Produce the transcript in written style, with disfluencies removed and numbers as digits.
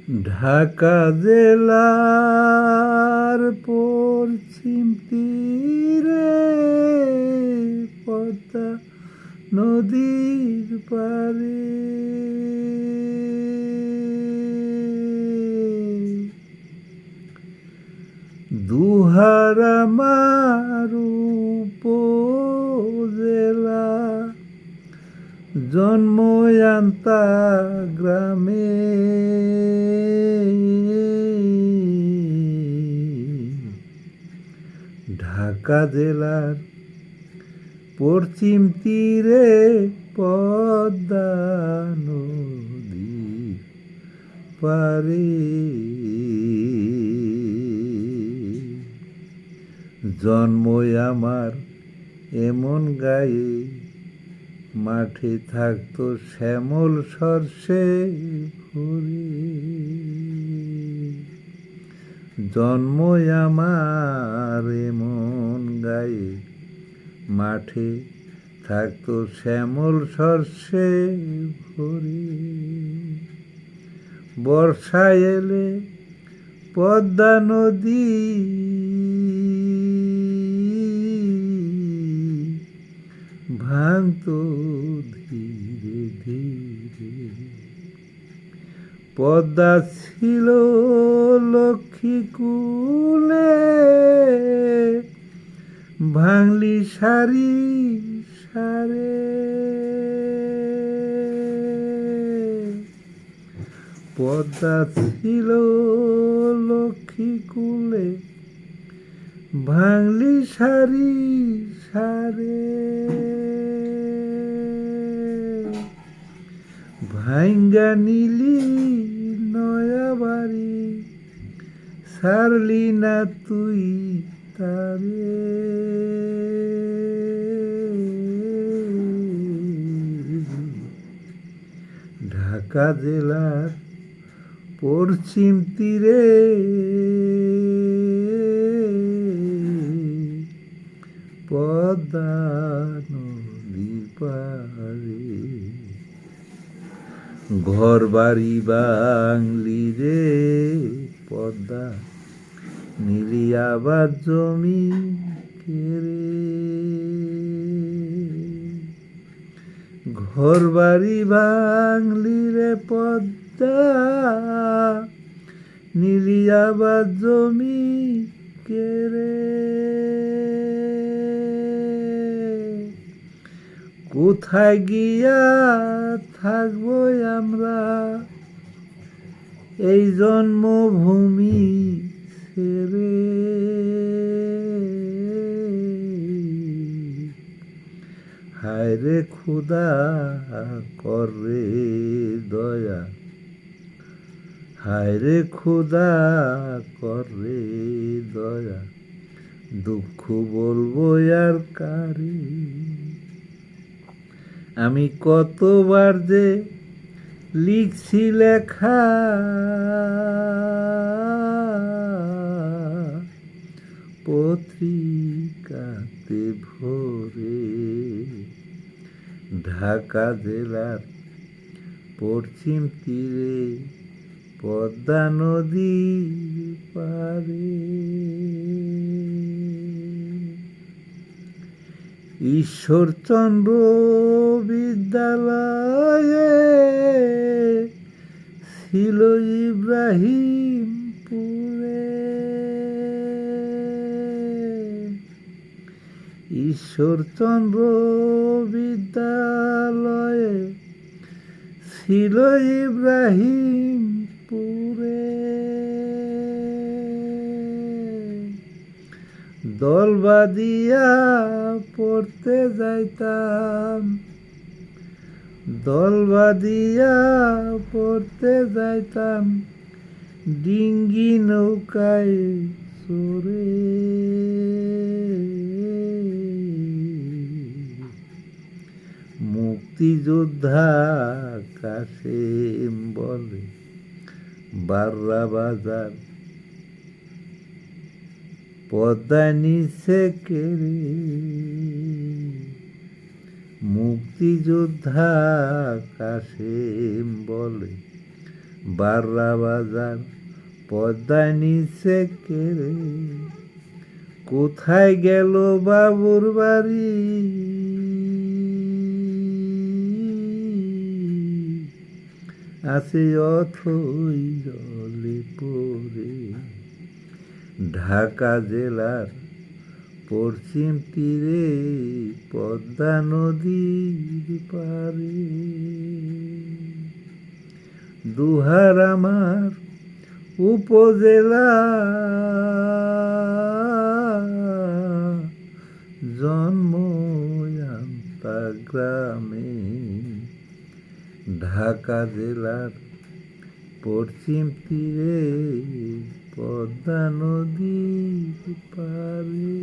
ঢাকা জেলার পশ্চিম তীরে পদ্মা নদীর পারে দুহারা মারু উপজেলা জন্ময়ান্তা গ্রামে ঢাকা জেলার পশ্চিম তীরে পদ্মা নদীর পারে জন্মই আমার এমন গায়ে মাঠে থাকতো শ্যামল সর্ষে ফুলে জন্মই আমার এমন গায়ে মাঠে থাকতো শ্যামল সর্ষে ভরে বর্ষা এলে পদ্মা নদী ভাঙতো ধীরে ধীরে পদ্মা ছিল লক্ষ্মী কুলে ভাঙলি সারি সারে পদ্মা ছিল লক্ষ্মী কুলে ভাঙলি সারি সারে ভাঙ্গা নিলি নয়া বাড়ি সারলি না তুই তারে ঢাকা জেলার পশ্চিম তীরে পদ্মা নদীর পারে ঘর বাড়ি বাংলি রে পদ্মা নিলি আবার জমি কেড়ে ঘর বাড়ি বাংলি রে পদ্মা নিলি আবার জমি কেড়ে কোথায় গিয়া থাকবো আমরা এই জন্মভূমি ছেড়ে হায় রে খুদা করে দয়া হায় রে খুদা করে দয়া দুঃখ বলবো আর কারে আমি কতবার যে লিখছি লেখা পত্রিকাতে ভরে ঢাকা জেলার পশ্চিম তীরে পদ্মা নদীর পারে ঈশ্বরচন্দ্র বিদ্যালয়ে ছিল ইব্রাহিমপুরে ঈশ্বরচন্দ্র বিদ্যালয়ে ছিল ইব্রাহিমপুরে দল বাঁধিয়া পড়তে যাইতাম দল বাঁধিয়া পড়তে যাইতাম ডিঙ্গি নৌকায় চড়ে মুক্তিযোদ্ধা কাসেম বলে বাররা বাজার পদ্মা নিচে কেড়ে মুক্তিযোদ্ধা কাসেম বলে বাররা বাজার পদ্মায় নিচে কেড়ে, কোথায় গেল বাবুর বাড়ি, আছে অথই জলে পড়ে। ঢাকা জেলার পশ্চিম তীরে পদ্মা নদীর পারে, দুহার আমার উপজেলা, জন্ম আমতা গ্রামে। ঢাকা জেলার পশ্চিম তীরে পদ্মা নদীর পারে।